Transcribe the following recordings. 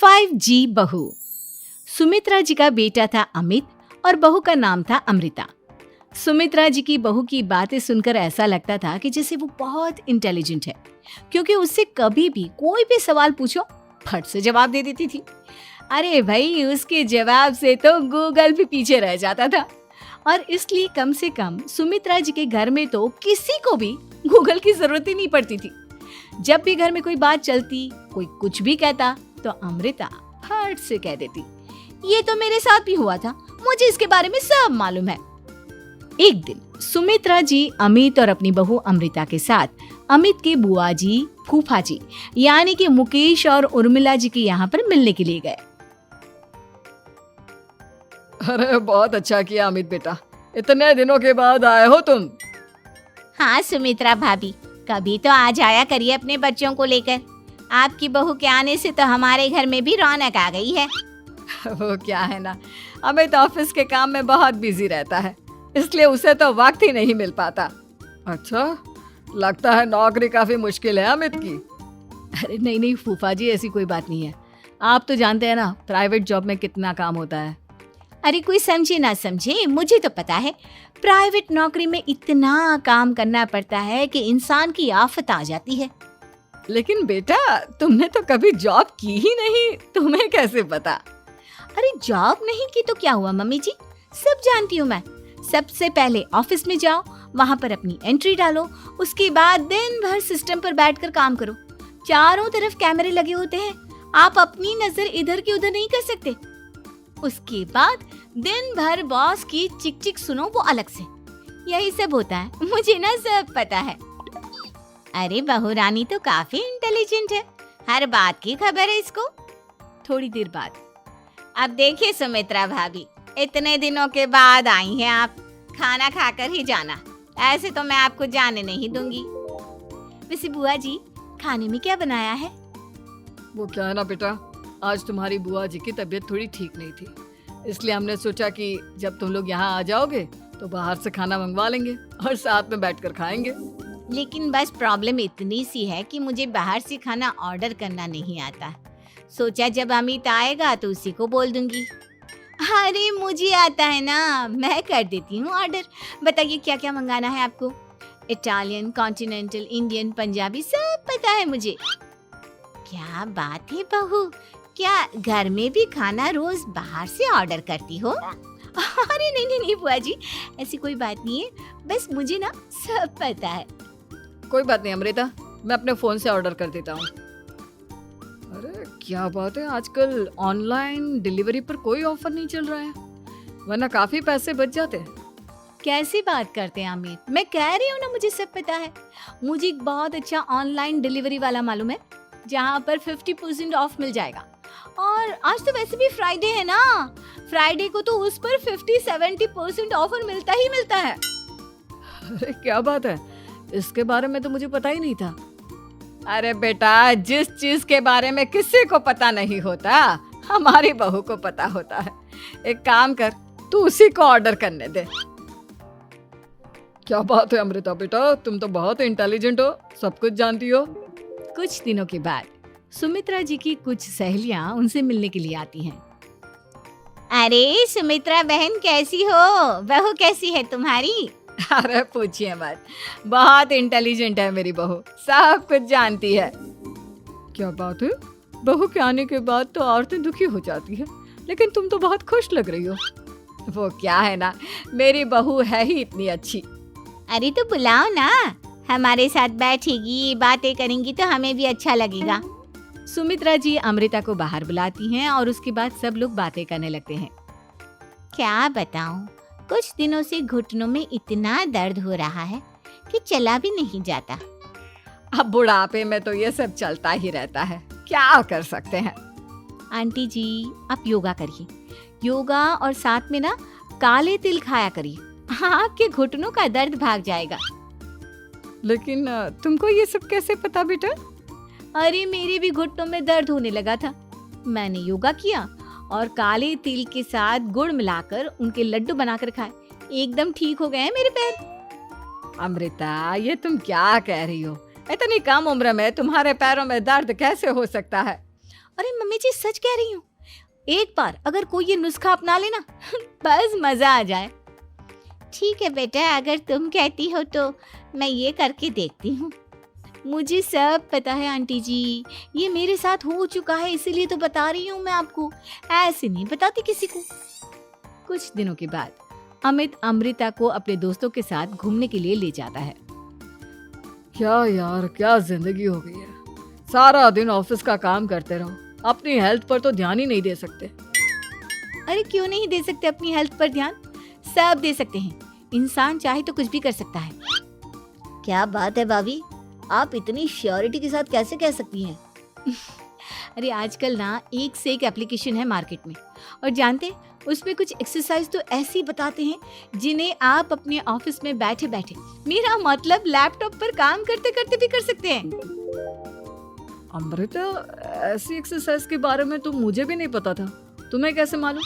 5G बहू। सुमित्रा जी का बेटा था अमित और बहू का नाम था अमृता। सुमित्रा जी की बहू की बातें सुनकर ऐसा लगता था कि जैसे वो बहुत इंटेलिजेंट है, क्योंकि उससे कभी भी कोई भी सवाल पूछो फट से जवाब दे देती थी। अरे भाई, उसके जवाब से तो गूगल भी पीछे रह जाता था। और इसलिए कम से कम सुमित्रा जी के घर में तो किसी को भी गूगल की जरूरत ही नहीं पड़ती थी। जब भी घर में कोई बात चलती, कोई कुछ भी कहता, तो अमृता फट से कह देती, ये तो मेरे साथ भी हुआ था, मुझे इसके बारे में सब मालूम है। एक दिन सुमित्रा जी अमित और अपनी बहू अमृता के साथ अमित के बुआ जी, फूफा जी यानी कि मुकेश और उर्मिला जी के यहाँ पर मिलने के लिए गए। अरे बहुत अच्छा किया अमित बेटा, इतने दिनों के बाद आए हो तुम। हाँ सुमित्रा भाभी, कभी तो आ जाया करिए अपने बच्चों को लेकर। आपकी बहू के आने से तो हमारे घर में भी रौनक आ गई है। वो क्या है ना, अमित ऑफिस के काम में बहुत बिजी रहता है, इसलिए उसे तो वक्त ही नहीं मिल पाता। अच्छा, लगता है नौकरी काफी मुश्किल है अमित की। अरे नहीं फूफा जी, ऐसी कोई बात नहीं है। आप तो जानते हैं ना प्राइवेट जॉब में कितना काम होता है। अरे कोई समझे ना समझे, मुझे तो पता है प्राइवेट नौकरी में इतना काम करना पड़ता है कि इंसान की आफत आ जाती है। लेकिन बेटा, तुमने तो कभी जॉब की ही नहीं, तुम्हें कैसे पता? अरे जॉब नहीं की तो क्या हुआ मम्मी जी, सब जानती हूँ मैं। सबसे पहले ऑफिस में जाओ, वहाँ पर अपनी एंट्री डालो, उसके बाद दिन भर सिस्टम पर बैठकर काम करो। चारों तरफ कैमरे लगे होते हैं, आप अपनी नजर इधर की उधर नहीं कर सकते। उसके बाद दिन भर बॉस की चिक चिक सुनो, वो अलग से। यही सब होता है, मुझे ना सब पता है। अरे बहू रानी तो काफी इंटेलिजेंट है, हर बात की खबर है इसको। थोड़ी देर बाद, अब देखिए सुमित्रा भाभी, इतने दिनों के बाद आई हैं आप, खाना खाकर ही जाना, ऐसे तो मैं आपको जाने नहीं दूंगी। वैसे बुआ जी, खाने में क्या बनाया है? वो क्या है ना बेटा, आज तुम्हारी बुआ जी की तबीयत थोड़ी ठीक नहीं थी, इसलिए हमने सोचा कि जब तुम लोग यहाँ आ जाओगे तो बाहर से खाना मंगवा लेंगे और साथ में बैठकर खाएंगे। लेकिन बस प्रॉब्लम इतनी सी है कि मुझे बाहर से खाना ऑर्डर करना नहीं आता। सोचा जब अमित आएगा तो उसी को बोल दूंगी। अरे मुझे आता है ना, मैं कर देती हूँ ऑर्डर। बताइए क्या क्या मंगाना है आपको? इटालियन, कॉन्टिनेंटल, इंडियन, पंजाबी, सब पता है मुझे। क्या बात है बहू, क्या घर में भी खाना रोज बाहर से ऑर्डर करती हो? अरे नहीं बुआ जी, ऐसी कोई बात नहीं है, बस मुझे ना सब पता है। कोई बात नहीं अमृता, मैं अपने फोन से ऑर्डर कर देता हूँ। अरे क्या बात है, आजकल ऑनलाइन डिलीवरी पर कोई ऑफर नहीं चल रहा है, वरना काफी पैसे बच जाते हैं। कैसी बात करते हैं अमित, मैं कह रही हूँ ना मुझे सब पता है। मुझे एक बहुत अच्छा ऑनलाइन डिलीवरी वाला मालूम है, जहाँ पर 50% ऑफ मिल जाएगा। और आज तो वैसे भी फ्राइडे है ना, फ्राइडे को तो उस पर 50-70% ऑफर मिलता ही मिलता है। अरे क्या बात है, इसके बारे में तो मुझे पता ही नहीं था। अरे बेटा, जिस चीज के बारे में किसी को पता नहीं होता, हमारी बहू को पता होता है। एक काम कर, तू उसी को ऑर्डर करने दे। क्या बात है अमृता बेटा, तुम तो बहुत इंटेलिजेंट हो, सब कुछ जानती हो। कुछ दिनों के बाद सुमित्रा जी की कुछ सहेलियां उनसे मिलने के लिए आती हैं। अरे सुमित्रा बहन कैसी हो, बहू कैसी है तुम्हारी? अरे पूछिए मत, बहुत इंटेलिजेंट है मेरी बहू, सब कुछ जानती है। क्या बात है, बहू के आने के बाद तो औरतें दुखी हो जाती है, लेकिन तुम तो बहुत खुश लग रही हो। वो क्या है ना, मेरी बहू है ही इतनी अच्छी। अरे तो बुलाओ ना, हमारे साथ बैठेगी, बातें करेंगी तो हमें भी अच्छा लगेगा। सुमित्रा जी अमृता को बाहर बुलाती हैं और उसके बाद सब लोग बातें करने लगते हैं। क्या बताऊं, कुछ दिनों से घुटनों में इतना दर्द हो रहा है कि चला भी नहीं जाता। अब बुढ़ापे में तो ये सब चलता ही रहता है, क्या कर सकते हैं। आंटी जी, आप योगा करिए, योगा और साथ में ना काले तिल खाया करिए, आपके घुटनों का दर्द भाग जाएगा। लेकिन तुमको ये सब कैसे पता बेटा? अरे मेरे भी घुटनों में दर्द होने लगा था, मैंने योगा किया और काले तिल के साथ गुड़ मिलाकर उनके लड्डू बनाकर खाए, एकदम ठीक हो गए हैं मेरे पैर। अमृता, ये तुम क्या कह रही हो? इतनी कम उम्र में तुम्हारे पैरों में दर्द कैसे हो सकता है? अरे मम्मी जी सच कह रही हूँ, एक बार अगर कोई ये नुस्खा अपना लेना बस मजा आ जाए। ठीक है बेटा, अगर तुम कहती हो तो मैं ये करके देखती हूँ। मुझे सब पता है आंटी जी, ये मेरे साथ हो चुका है, इसीलिए तो बता रही हूँ मैं आपको, ऐसे नहीं बताती किसी को। कुछ दिनों के बाद अमित अमृता को अपने दोस्तों के साथ घूमने के लिए ले जाता है। क्या यार, क्या जिंदगी हो गई है। सारा दिन ऑफिस का काम करते रहो, अपनी हेल्थ पर तो ध्यान ही नहीं दे सकते। अरे क्यों नहीं दे सकते अपनी हेल्थ पर ध्यान, सब दे सकते हैं। इंसान चाहे तो कुछ भी कर सकता है। क्या बात है भाभी, आप इतनी श्योरिटी के साथ कैसे कह सकती हैं? अरे आजकल ना एक से एक एप्लीकेशन है मार्केट में, और जानते उसमें कुछ एक्सरसाइज तो ऐसी बताते हैं जिन्हें आप अपने ऑफिस में बैठे बैठे, मेरा मतलब लैपटॉप पर काम करते करते भी कर सकते हैं। अमृता, ऐसी एक्सरसाइज के बारे में तो मुझे भी नहीं पता था, तुम्हें कैसे मालूम?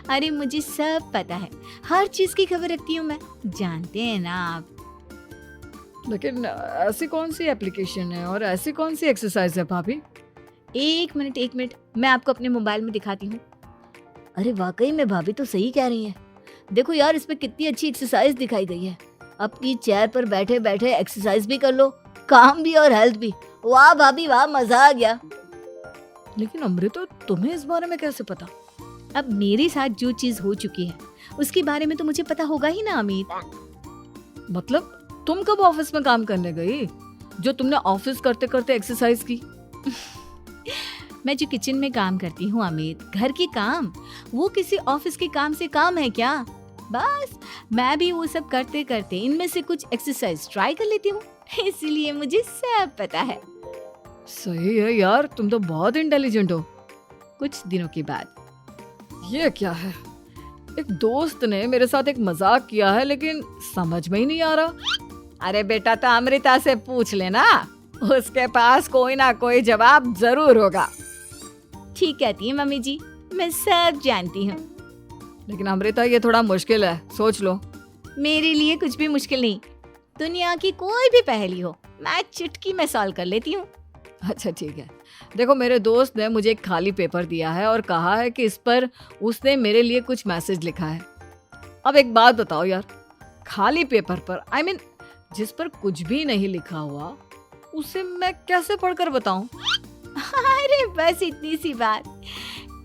अरे मुझे सब पता है, हर चीज की खबर रखती हूँ मैं, जानते हैं ना आप। लेकिन ऐसी कौन सी एप्लीकेशन है और ऐसी कौन सी एक्सरसाइज है भाभी? एक मिनट, मैं आपको अपने मोबाइल में दिखाती हूँ। अरे वाकई में भाभी तो सही कह रही हैं। देखो यार, इसमें कितनी अच्छी एक्सरसाइज दिखाई गई है। अपनी चेयर पर बैठे बैठे एक्सरसाइज भी कर लो, काम भी और हेल्थ भी। वाह भाभी वाह, मजा आ गया। लेकिन अमृता, तुम्हें इस बारे में कैसे पता? अब मेरे साथ जो चीज हो चुकी है उसके बारे में तो मुझे पता होगा ही ना अमित। मतलब तुम कब ऑफिस में काम करने गई जो तुमने ऑफिस करते करते एक्सरसाइज की? मैं जो किचन में काम करती हूँ अमित, घर के काम, वो किसी ऑफिस के काम से काम है क्या? बस मैं भी वो सब करते करते इनमें से कुछ एक्सरसाइज ट्राई कर लेती हूँ, इसीलिए मुझे सब पता है। सही है यार, तुम तो बहुत इंटेलिजेंट हो। कुछ दिनों के बाद ये क्या है, एक दोस्त ने मेरे साथ एक मजाक किया है लेकिन समझ में ही नहीं आ रहा। अरे बेटा, तो अमृता से पूछ लेना, उसके पास कोई ना कोई जवाब जरूर होगा। ठीक कहती है मम्मी जी, मैं सब जानती हूँ। लेकिन अमृता, ये थोड़ा मुश्किल है, सोच लो। मेरे लिए कुछ भी मुश्किल नहीं, दुनिया की कोई भी पहेली हो मैं चुटकी में सॉल्व कर लेती हूँ। अच्छा ठीक है, देखो मेरे दोस्त ने मुझे एक खाली पेपर दिया है और कहा है कि इस पर उसने मेरे लिए कुछ मैसेज लिखा है। अब एक बात बताओ यार, खाली पेपर पर, I mean, जिस पर कुछ भी नहीं लिखा हुआ, उसे मैं कैसे पढ़कर बताऊं? अरे बस इतनी सी बात,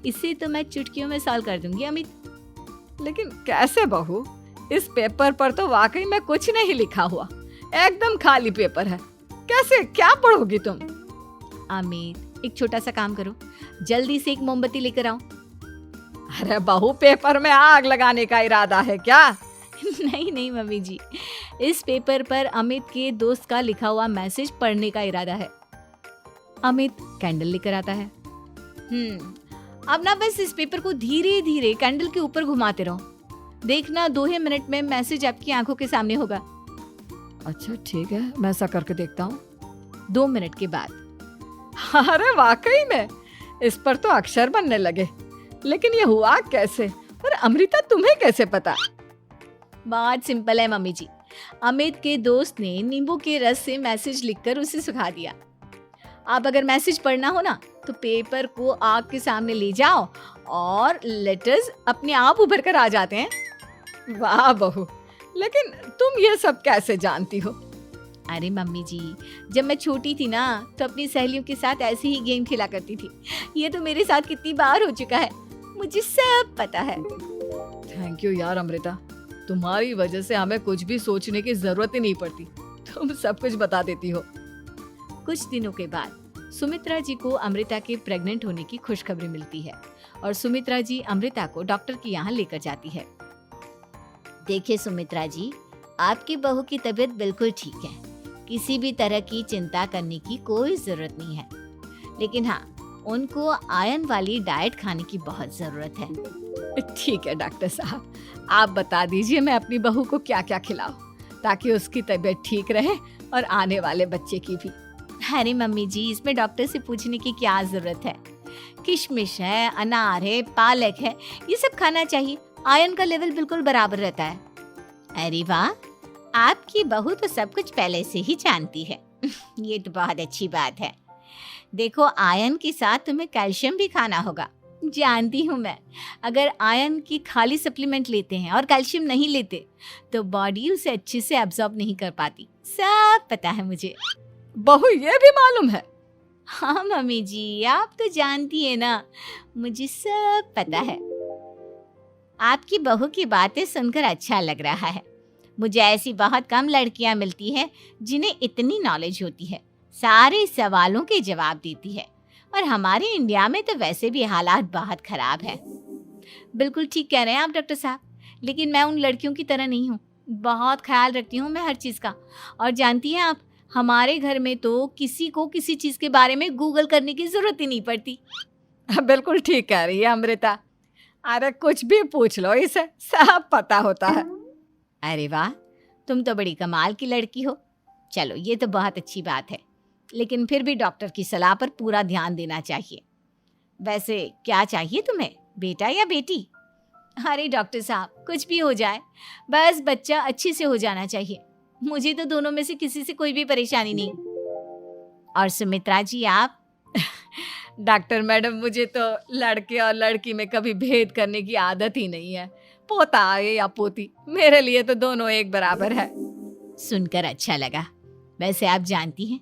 इसे तो मैं चुटकियों में सॉल्व कर दूंगी अमित। लेकिन कैसे बहू, इस पेपर पर तो वाकई में कुछ नहीं लिखा हुआ, एकदम खाली पेपर है, कैसे, क्या पढ़ोगी तुम? अमित, एक छोटा सा काम करो, जल्दी से एक मोमबत्ती लेकर आओ। अरे बहू, पेपर में आग लगाने का इरादा है क्या? नहीं मम्मी जी, इस पेपर पर अमित के दोस्त का लिखा हुआ मैसेज पढ़ने का इरादा है। अमित कैंडल लेकर आता है। अब ना बस इस पेपर को धीरे धीरे कैंडल के ऊपर घुमाते रहो, देखना 2 ही मिनट में मैसेज आपकी आंखों के सामने होगा। अच्छा ठीक है, मैं ऐसा करके देखता हूँ। 2 मिनट के बाद, अरे वाकई में इस पर तो अक्षर बनने लगे, लेकिन ये हुआ कैसे? और अमृता, तुम्हें कैसे पता? बहुत सिंपल है मम्मी जी, अमित के दोस्त ने नींबू के रस से मैसेज लिखकर उसे सुखा दिया। अब अगर मैसेज पढ़ना हो ना, तो पेपर को आग के सामने ले जाओ और लेटर्स अपने आप उभर कर आ जाते हैं। वाह बहू, लेकिन तुम ये सब कैसे जानती हो? अरे मम्मी जी, जब मैं छोटी थी ना, तो अपनी सहेलियों के साथ ऐसे ही गेम खेला करती थी। ये तो मेरे साथ कितनी बार हो चुका है, मुझे सब पता है। थैंक यू यार अमृता, तुम्हारी वजह से हमें कुछ भी सोचने की जरूरत ही नहीं पड़ती, तुम सब कुछ बता देती हो। कुछ दिनों के बाद सुमित्रा जी को अमृता के प्रेग्नेंट होने की खुशखबरी मिलती है और सुमित्रा जी अमृता को डॉक्टर के यहाँ लेकर जाती है। देखिए सुमित्रा जी, आपकी बहू की तबीयत बिल्कुल ठीक है, किसी भी तरह की चिंता करने की कोई जरूरत नहीं है, लेकिन हाँ, उनको आयरन वाली डाइट खाने की बहुत जरूरत है। ठीक है डॉक्टर साहब, आप बता दीजिए मैं अपनी बहू को क्या क्या खिलाऊं ताकि उसकी तबीयत ठीक रहे और आने वाले बच्चे की भी। अरे मम्मी जी, इसमें डॉक्टर से पूछने की क्या जरूरत है, किशमिश है, अनार है, पालक है, ये सब खाना चाहिए, आयरन का लेवल बिल्कुल बराबर रहता है। अरे वाह, आपकी बहू तो सब कुछ पहले से ही जानती है। ये तो बहुत अच्छी बात है। देखो, आयरन के साथ तुम्हें कैल्शियम भी खाना होगा। जानती हूँ मैं, अगर आयरन की खाली सप्लीमेंट लेते हैं और कैल्शियम नहीं लेते तो बॉडी उसे अच्छे से एब्जॉर्ब नहीं कर पाती। सब पता है मुझे। बहू ये भी मालूम है? हाँ मम्मी जी, आप तो जानती है ना, मुझे सब पता है। आपकी बहू की बातें सुनकर अच्छा लग रहा है। मुझे ऐसी बहुत कम लड़कियां मिलती हैं जिन्हें इतनी नॉलेज होती है, सारे सवालों के जवाब देती है। और हमारे इंडिया में तो वैसे भी हालात बहुत खराब है। बिल्कुल ठीक कह रहे हैं आप डॉक्टर साहब, लेकिन मैं उन लड़कियों की तरह नहीं हूँ। बहुत ख्याल रखती हूँ मैं हर चीज़ का। और जानती हैं आप, हमारे घर में तो किसी को किसी चीज़ के बारे में गूगल करने की ज़रूरत ही नहीं पड़ती। बिल्कुल ठीक कह रही है अमृता। अरे कुछ भी पूछ लो इसे, सब पता होता है। अरे वाह, तुम तो बड़ी कमाल की लड़की हो। चलो, ये तो बहुत अच्छी बात है, लेकिन फिर भी डॉक्टर की सलाह पर पूरा ध्यान देना चाहिए। वैसे क्या चाहिए तुम्हें, बेटा या बेटी? अरे डॉक्टर साहब, कुछ भी हो जाए, बस बच्चा अच्छे से हो जाना चाहिए। मुझे तो दोनों में से किसी से कोई भी परेशानी नहीं। और सुमित्रा जी, आप? डॉक्टर मैडम, मुझे तो लड़के और लड़की में कभी भेद करने की आदत ही नहीं है। पोता आए या पोती, मेरे लिए तो दोनों एक बराबर है। सुनकर अच्छा लगा। वैसे आप जानती हैं,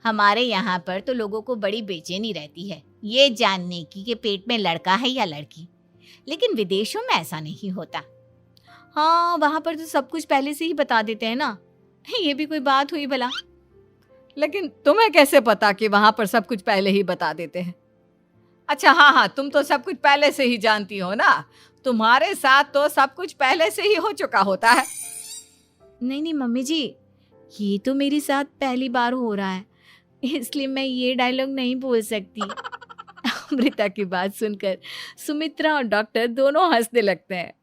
हमारे यहाँ पर तो लोगों को बड़ी बेचैनी रहती है ये जानने की कि पेट में लड़का है या लड़की, लेकिन विदेशों में ऐसा नहीं होता। हाँ, वहाँ पर तो सब कुछ पहले से ही बता देते हैं ना। ये भी कोई बात हुई भला? लेकिन तुम्हें कैसे पता कि वहां पर सब कुछ पहले ही बता देते हैं? अच्छा हाँ, तुम तो सब कुछ पहले से ही जानती हो ना। तुम्हारे साथ तो सब कुछ पहले से ही हो चुका होता है। नहीं मम्मी जी, ये तो मेरे साथ पहली बार हो रहा है, इसलिए मैं ये डायलॉग नहीं बोल सकती। अमृता की बात सुनकर सुमित्रा और डॉक्टर दोनों हंसने लगते हैं।